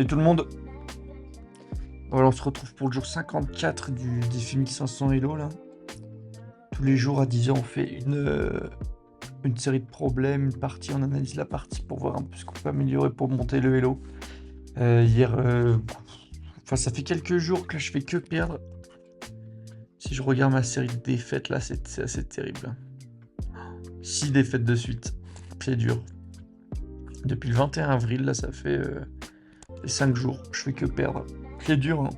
Et tout le monde, voilà, on se retrouve pour le jour 54 du défi 1500 Hello là. Tous les jours à 10h, on fait une série de problèmes, une partie, on analyse la partie pour voir un peu ce qu'on peut améliorer pour monter le Hello. Hier, enfin ça fait quelques jours que là, je fais que perdre. Si je regarde ma série de défaites là, c'est assez terrible. 6 défaites de suite, c'est dur. Depuis le 21 avril, là, ça fait 5 jours, je fais que perdre. C'est dur, hein.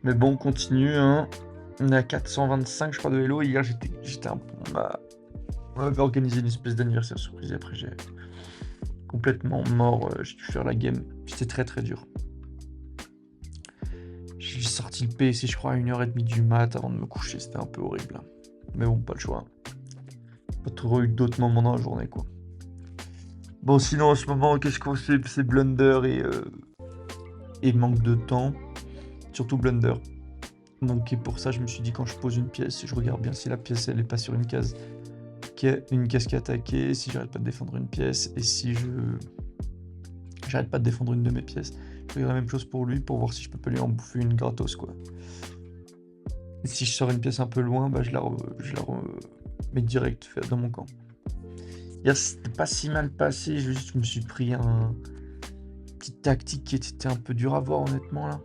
Mais bon, on continue, hein. On est à 425, je crois, de Hello. Hier, on m'avait organisé une espèce d'anniversaire surprise. Et après, j'ai complètement mort. J'ai dû faire la game. C'était très très dur. J'ai sorti le PC, je crois, à 1h30 du mat avant de me coucher. C'était un peu horrible. Mais bon, pas le choix. Pas trop eu d'autres moments dans la journée, quoi. Bon, sinon, en ce moment, qu'est-ce qu'on fait? C'est Blunder et manque de temps. Surtout Blunder. Donc, et pour ça, je me suis dit, quand je pose une pièce, je regarde bien si la pièce, elle est pas sur une case qui est attaquée, si j'arrête pas de défendre une pièce, et si j'arrête pas de défendre une de mes pièces. Je regarde la même chose pour lui, pour voir si je peux pas lui en bouffer une gratos, quoi. Et si je sors une pièce un peu loin, bah, je la remets direct dans mon camp. Hier, c'était pas si mal passé, je me suis pris un petite tactique qui était un peu dur à voir, honnêtement, là.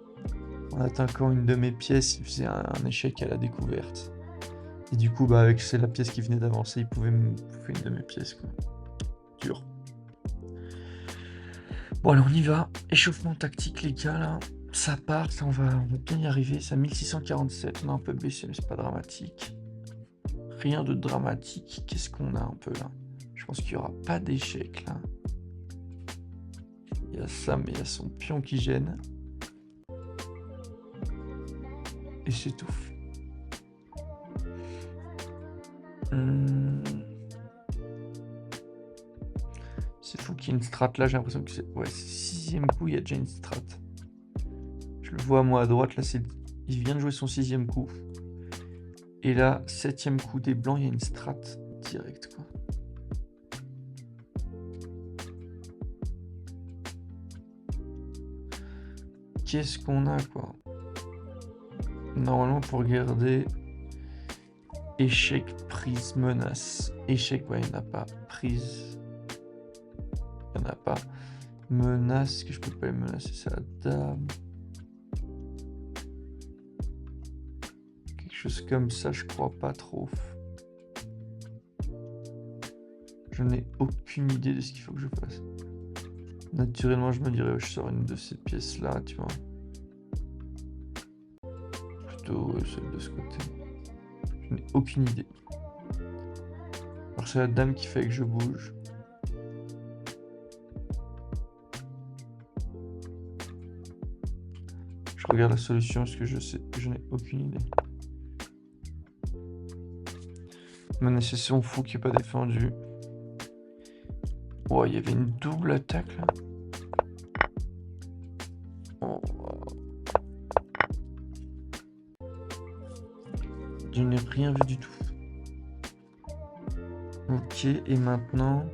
En attaquant une de mes pièces, il faisait un échec à la découverte. Et du coup, bah, avec la pièce qui venait d'avancer, il pouvait me bouffer une de mes pièces, quoi. Dur. Bon, allez, on y va. Échauffement tactique, les gars, là. Ça part, on va bien y arriver. C'est à 1647, on a un peu baissé, mais c'est pas dramatique. Rien de dramatique. Qu'est-ce qu'on a un peu, là? Je pense qu'il y aura pas d'échec, là. Il y a ça, mais il y a son pion qui gêne. Et c'est tout. C'est fou qu'il y ait une strat là, j'ai l'impression que c'est... Ouais, c'est 6ème coup, il y a déjà une strat. Je le vois moi à droite, là c'est... Il vient de jouer son 6ème coup. Et là, 7ème coup des blancs, il y a une strat direct, quoi. Qu'est-ce qu'on a, quoi? Normalement, pour regarder... Échec, prise, menace. Échec, ouais, il n'y en a pas. Prise... Il n'y en a pas. Menace, que je peux pas les menacer, c'est la dame. Quelque chose comme ça, je crois pas trop. Je n'ai aucune idée de ce qu'il faut que je fasse. Naturellement, je me dirais, je sors une de ces pièces-là, tu vois. Plutôt celle de ce côté. Je n'ai aucune idée. Alors c'est la dame qui fait que je bouge. Je regarde la solution parce que je n'ai aucune idée. Menacer son fou qui n'est pas défendu. Oh, il y avait une double attaque là. Oh. Je n'ai rien vu du tout. Ok, et maintenant...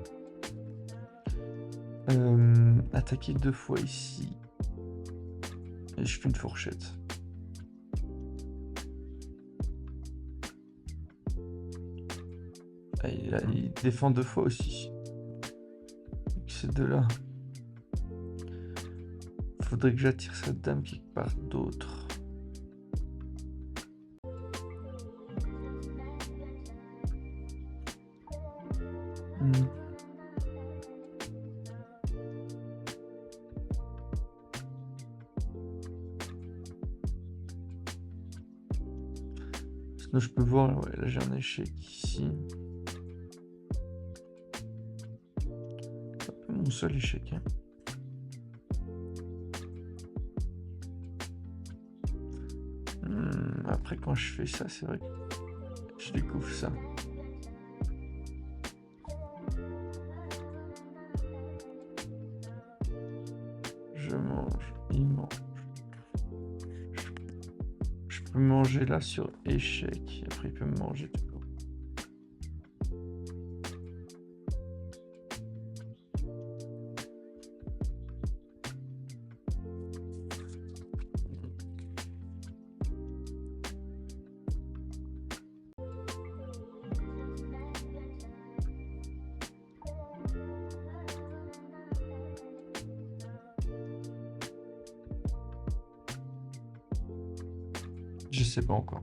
attaquer 2 fois ici. Et je fais une fourchette. Ah, il défend 2 fois aussi. Ces deux-là. Faudrait que j'attire cette dame quelque part d'autre. Sinon je peux voir, ouais, là j'ai un échec ici. C'est un peu mon seul échec, hein. Après quand je fais ça, c'est vrai que je découvre ça. Je mange, il mange. Je peux manger là sur échec. Après il peut me manger tout. sais pas encore.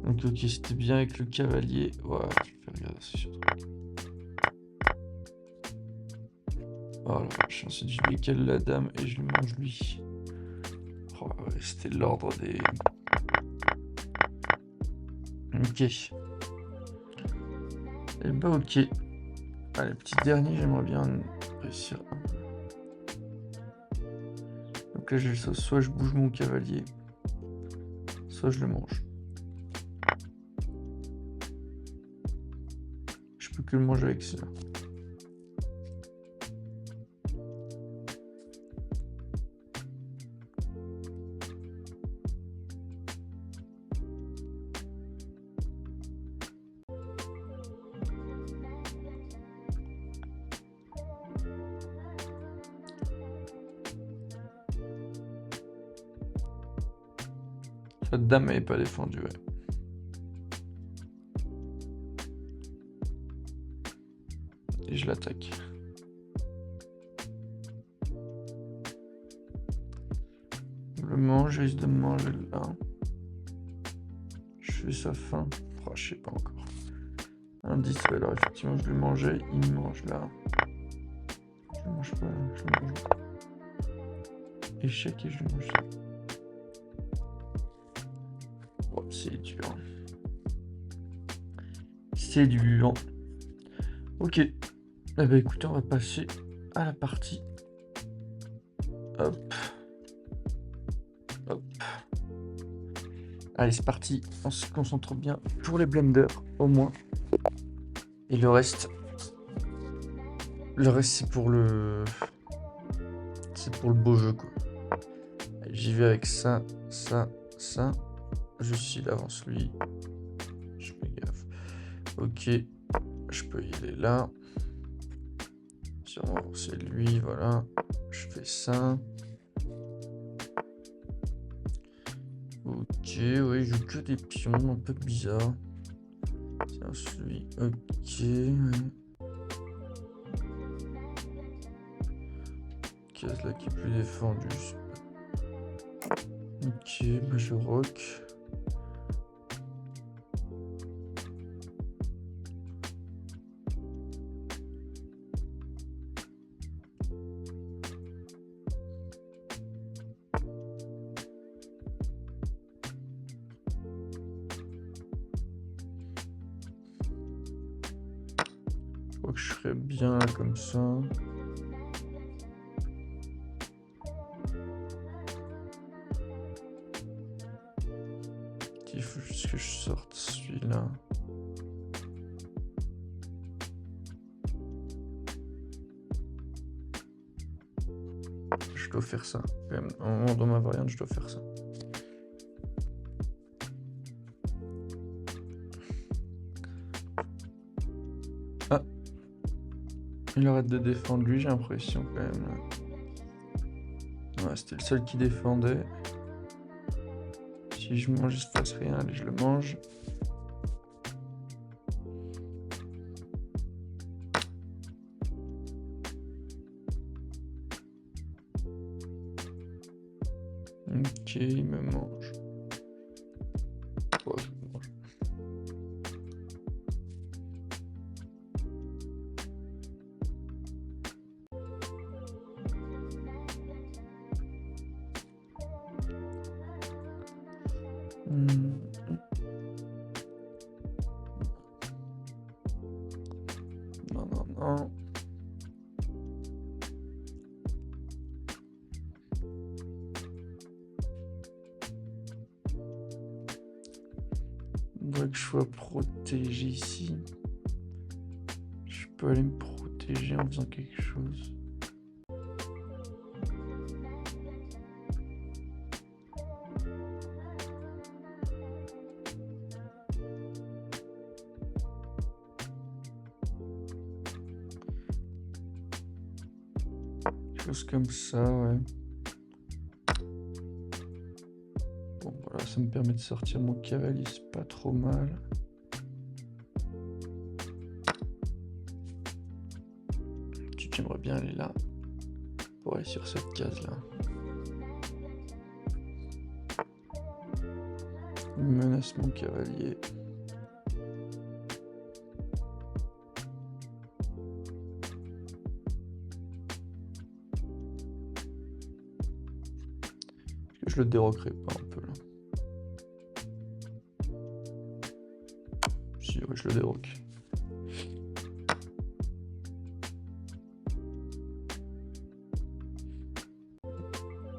Donc ok, c'était bien avec le cavalier. Ouais, je vais regarder ça sur toi. Oh la vache, ensuite je décale la dame et je lui mange lui. Oh ouais, c'était l'ordre des... Ok. Et bah ok. Allez, petit dernier, j'aimerais bien réussir. Donc là j'ai le sauce, soit je bouge mon cavalier, soit je le mange. Je peux que le manger avec ça. Cette dame n'est pas défendue, ouais. Et je l'attaque. Je le mange, je risque de me manger là. Je fais sa faim. Oh, je sais pas encore. Indice, ouais, alors effectivement, je le mangeais, il me mange là. Je le mange pas, je le mange. Échec et je le mange là. Oh, c'est dur. C'est dur. Ok. Eh ben écoutez, on va passer à la partie. Hop. Hop. Allez, c'est parti. On se concentre bien pour les blenders, au moins. Et le reste, c'est pour le... C'est pour le beau jeu, quoi. J'y vais avec ça, ça, ça. Juste s'il avance lui. Je fais gaffe. Ok. Je peux y aller là. Si on va avancer lui, voilà. Je fais ça. Ok, oui, je joue que des pions un peu bizarres. Tiens, celui. Ok, ouais. Case là qui est plus défendue. Ok, bah je rock. Je crois que je ferais bien là, comme ça. Il faut juste que je sorte celui-là. Je dois faire ça. Quand même, à un moment dans ma variante, je dois faire ça. Ah. Il arrête de défendre lui, j'ai l'impression quand même. Ouais, c'était le seul qui défendait. Si je mange, il se passe rien. Allez, je le mange. Ok, il me mange. Oh, je me mange. Non, non, non. Il faudrait que je sois protégé ici. Je peux aller me protéger en faisant quelque chose. Quelque chose comme ça, ouais. Bon, voilà, ça me permet de sortir mon cavalier, c'est pas trop mal. J'aimerais bien aller là. Pour aller sur cette case là. Il menace mon cavalier. Est-ce que je le déroquerai pas un peu là? Si, ouais, je le déroque.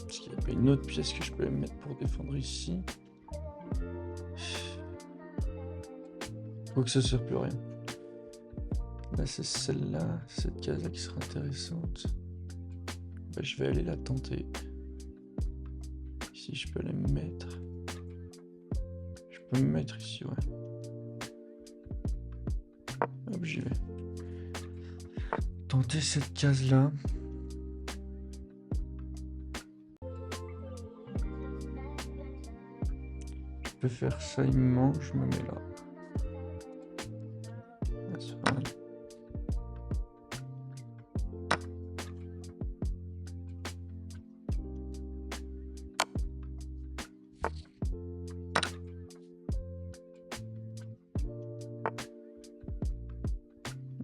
Est-ce qu'il n'y a pas une autre pièce que je peux mettre pour défendre ici? Faut que ça sert plus à rien. Là, c'est celle-là, cette case-là qui sera intéressante. Bah, je vais aller la tenter. Ici, je peux les mettre. Je peux me mettre ici, ouais. Hop, j'y vais. Tenter cette case-là. Je peux faire ça, il me manque, je me mets là. Voilà.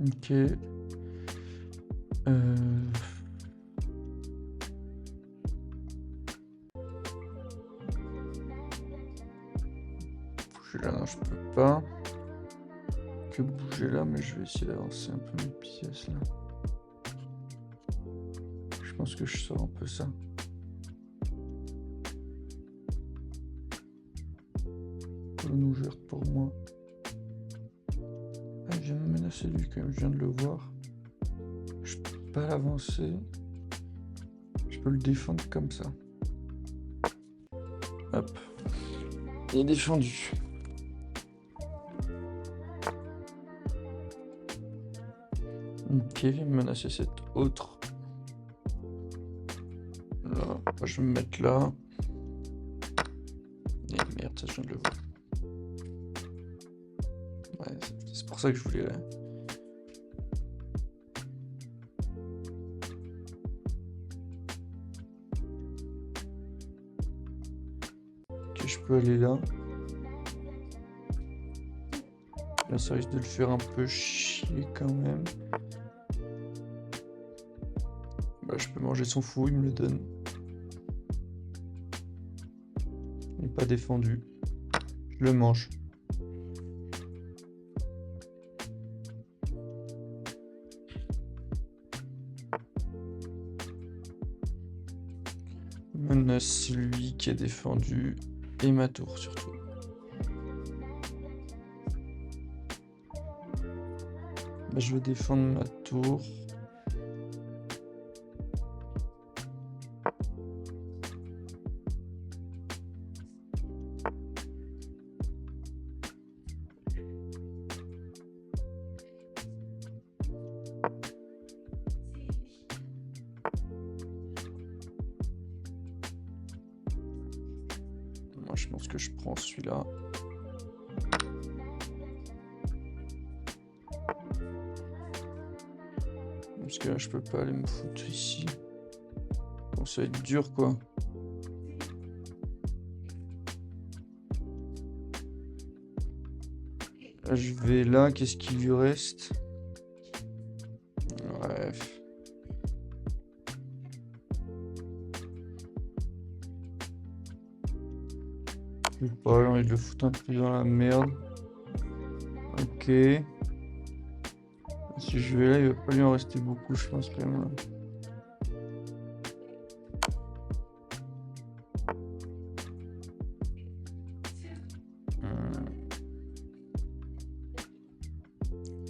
Ok. Bouger là, non, je peux pas. Que bouger là, mais je vais essayer d'avancer un peu mes pièces là. Je pense que je sors un peu ça. Une ouverte pour moi. Ah, il vient de me menacer lui quand même, je viens de le voir. Je peux pas l'avancer. Je peux le défendre comme ça. Hop. Il est défendu. Ok, il vient me menacer cette autre. Là, je vais me mettre là. Et merde, ça je viens de le voir. Ouais, c'est pour ça que je voulais là. Ok, je peux aller là. Là, ça risque de le faire un peu chier quand même. Bah, je peux manger son fou, il me le donne. Il n'est pas défendu. Je le mange. Menace lui qui est défendu. Et ma tour surtout. Bah, je vais défendre ma tour. Moi, je pense que je prends celui-là. Parce que là, je peux pas aller me foutre ici. Bon, ça va être dur, quoi. Là, je vais là. Qu'est-ce qu'il lui reste? Bref. Je sais pas, j'ai envie de le foutre un peu dans la merde. Ok. Si je vais là, il va pas lui en rester beaucoup, je pense quand même.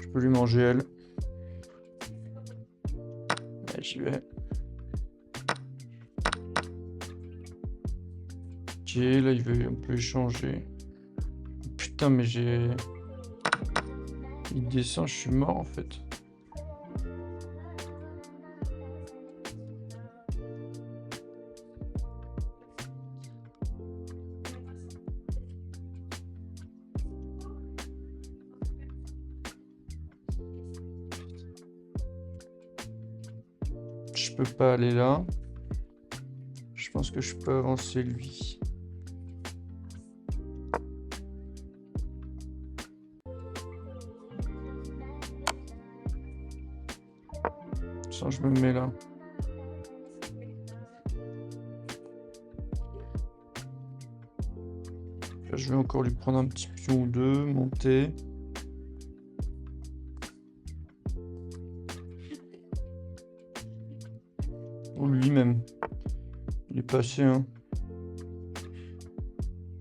Je peux lui manger elle. Allez, j'y vais. Ok, là il veut un peu échanger. Putain, mais j'ai... Il descend, je suis mort en fait. Je peux pas aller là. Je pense que je peux avancer lui. Ça, je me mets là. Là, je vais encore lui prendre un petit pion ou deux, monter. Ou lui-même. Il est passé, hein.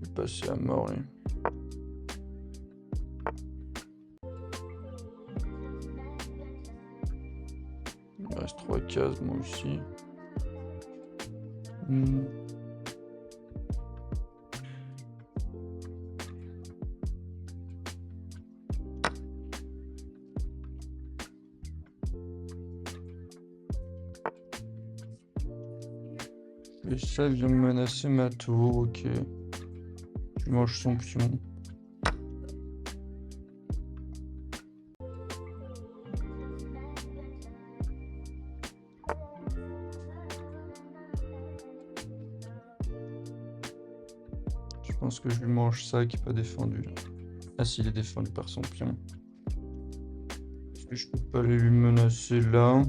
Il est passé à mort, lui. Il me reste 3 cases, moi aussi. Et ça vient me menacer ma tour, ok. Je mange son pion. Je pense que je lui mange ça qui n'est pas défendu là. Ah si, il est défendu par son pion. Est-ce que je peux pas aller lui menacer là?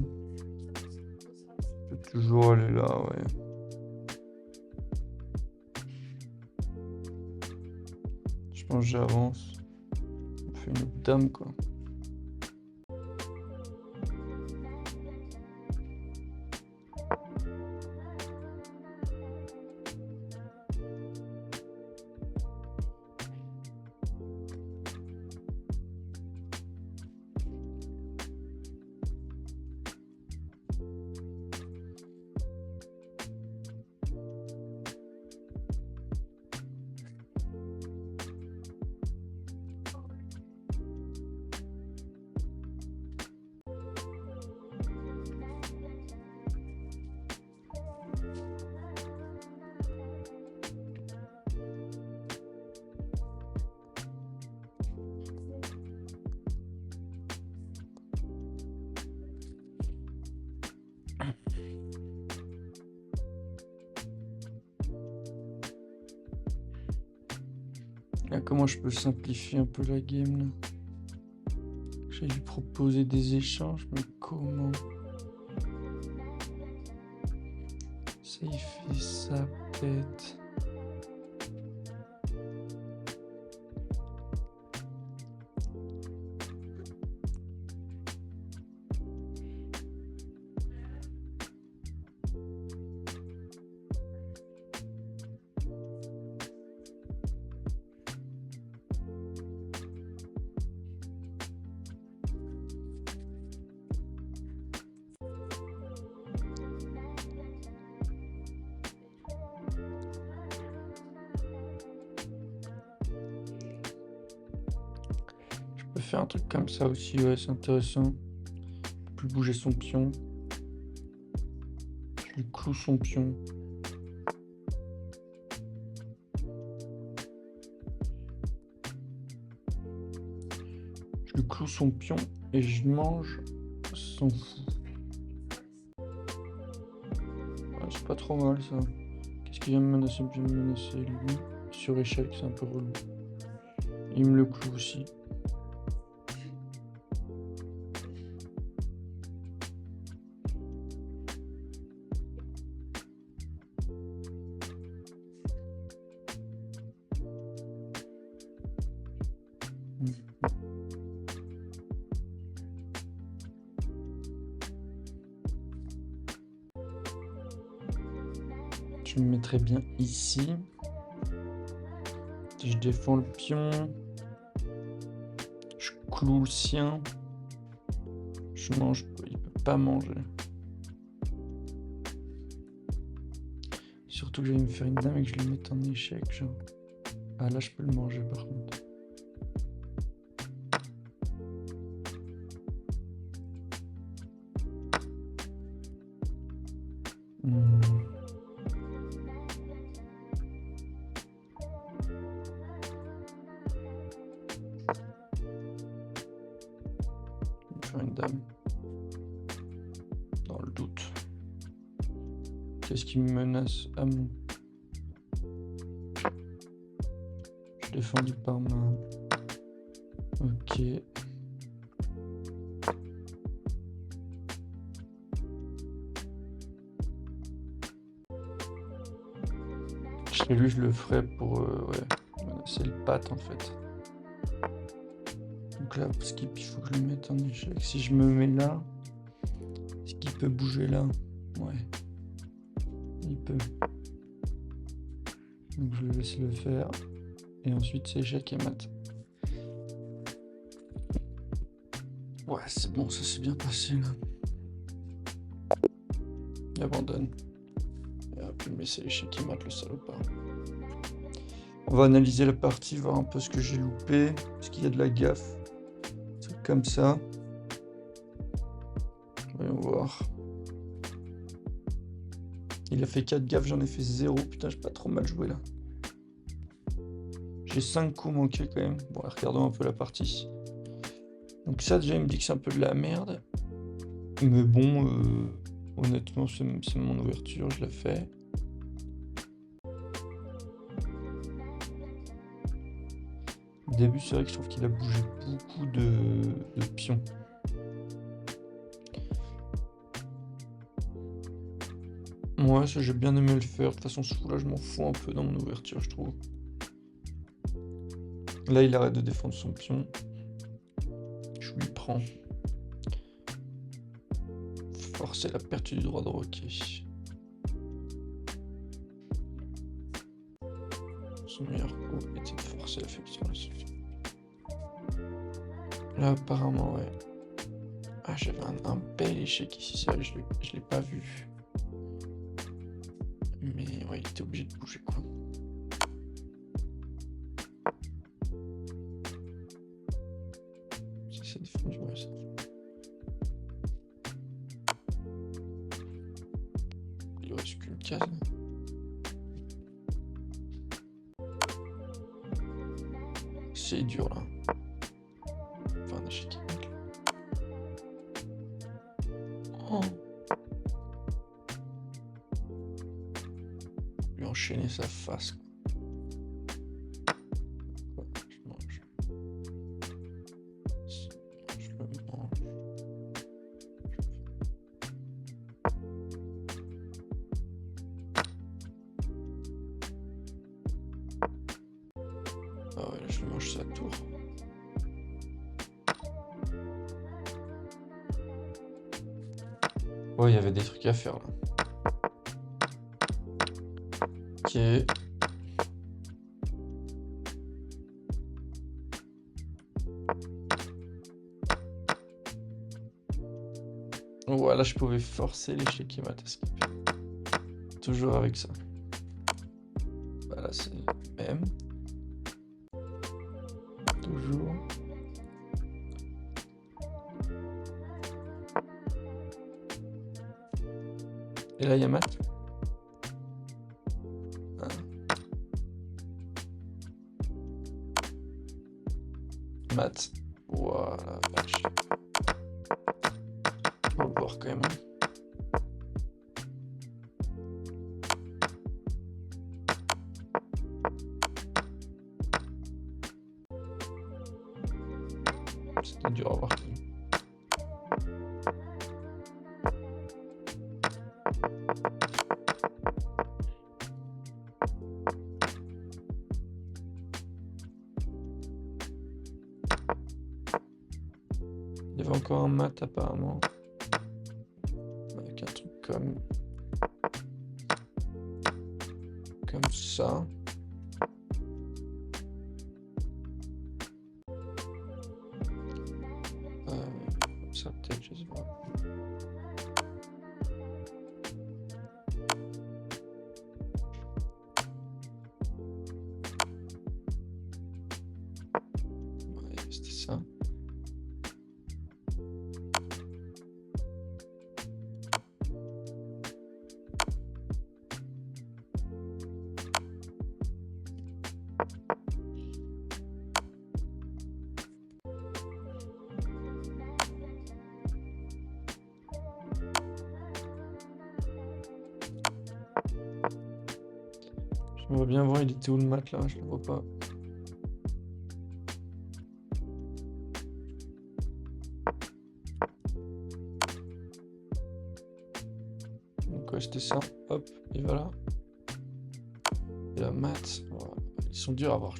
Je peux toujours aller là, ouais. Je pense que j'avance. On fait une autre dame quoi. Là, comment je peux simplifier un peu la game là? J'ai lui proposer des échanges, mais comment? Ça il fait ça bête. Je peux faire un truc comme ça aussi, ouais, c'est intéressant. Plus bouger son pion. Je lui cloue son pion. Je lui cloue son pion et je mange son fou. Ouais, c'est pas trop mal ça. Qu'est-ce qu'il vient me menacer? Il vient me menacer lui sur échec, c'est un peu relou. Il me le cloue aussi. Je me mettrai bien ici. Je défends le pion. Je cloue le sien. Je mange. Il peut pas manger. Surtout que j'allais me faire une dame et que je le mette en échec. Genre. Ah là je peux le manger par contre. Faire une dame. Dans le doute. Qu'est-ce qui me menace à moi? Je suis défendu par ma... Ok. Et lui, je le ferai pour ouais, menacer le pat en fait. Donc là, skip, il faut que je le mette en échec. Si je me mets là, est-ce qu'il peut bouger là? Ouais. Il peut. Donc je le laisse le faire. Et ensuite, c'est échec et mat. Ouais, c'est bon, ça s'est bien passé là. Il abandonne. Et hop, il met ses échecs et mat, le salopard. On va analyser la partie, voir un peu ce que j'ai loupé. Est-ce qu'il y a de la gaffe? Un truc comme ça. Voyons voir. Il a fait 4 gaffes, j'en ai fait 0. Putain, j'ai pas trop mal joué là. J'ai 5 coups manqués quand même. Bon, regardons un peu la partie. Donc ça, déjà, il me dit que c'est un peu de la merde. Mais bon, honnêtement, c'est mon ouverture, je la fais. Au début, c'est vrai que je trouve qu'il a bougé beaucoup de pions. Moi, ça, j'ai bien aimé le faire. De toute façon, ce coup-là, je m'en fous un peu dans mon ouverture, je trouve. Là, il arrête de défendre son pion. Je lui prends. Forcer la perte du droit de roquet. Son meilleur coup était de forcer la faiblesse de la solution. Là, apparemment, ouais. Ah, j'avais un bel échec ici, c'est vrai que je l'ai pas vu. Mais ouais, il était obligé de bouger, quoi. Ça, c'est défendu, ouais, ça. Il reste qu'une case. C'est dur, là. Enfin, un échec. Oh. Lui enchaîner sa face, quoi. Je mange. Je le mange. Ah ouais, là, je le mange sa tour. Ouais, il y avait des trucs à faire là. Ok. Voilà, je pouvais forcer l'échec et mat à skip. Toujours avec ça. Bah là, c'est même. Toujours. Et là, il y a mat. Ah. Mat. Voilà, vache. On va voir quand même. C'était dur à voir. Il y avait encore un mat apparemment. Avec un truc comme ça. Comme ça peut-être, je sais pas. Ouais, c'était ça. On va bien voir, il était où le mat là, je le vois pas. Donc ouais, c'était ça, hop, et voilà. Et la mat, voilà. Ils sont durs à voir.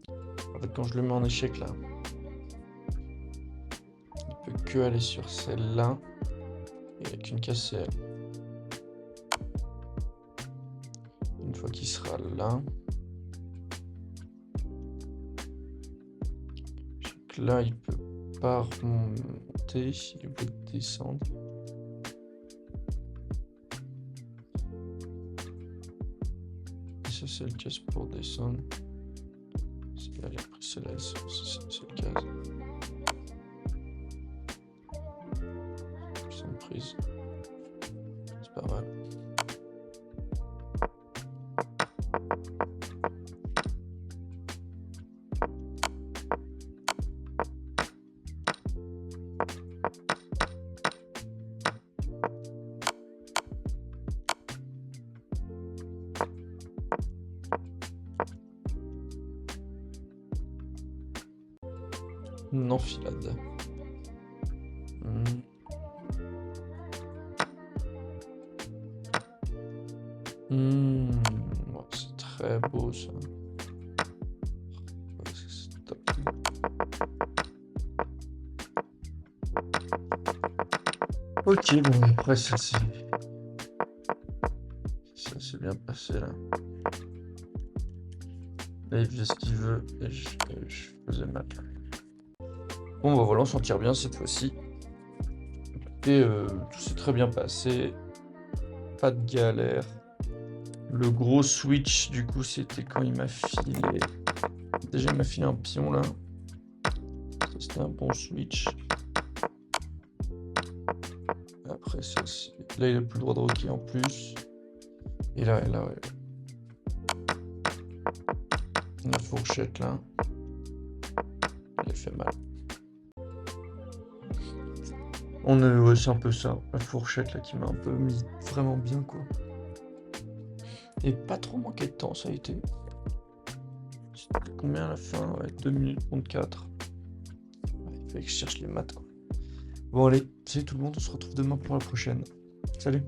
En fait, quand je le mets en échec là, il peut que aller sur celle-là. Et il n'y a qu'une case, c'est elle. Une fois qu'il sera là. Donc là, il peut pas remonter. Il peut descendre. Et ça, c'est le case pour descendre. Là, il a pris celle-là, c'est le case. C'est une prise. C'est pas mal. Une enfilade. Ouais, c'est très beau ça. Ouais, c'est top. Ok, bon, après ça c'est bien passé là. Là il faisait ce qu'il veut et je faisais mal. Bon bah voilà, on s'en tire bien cette fois-ci. Et tout s'est très bien passé. Pas de galère. Le gros switch du coup c'était quand il m'a filé. Déjà il m'a filé un pion là. Ça c'était un bon switch. Après ça là il a plus le droit de rocker en plus. Et là ouais. La fourchette là. Elle fait mal. Ouais, c'est un peu ça, la fourchette là qui m'a un peu mis vraiment bien quoi. Et pas trop manqué de temps ça a été. C'était combien à la fin? Ouais, 2 minutes 34. Ouais, il fallait que je cherche les maths quoi. Bon allez, salut tout le monde, on se retrouve demain pour la prochaine. Salut.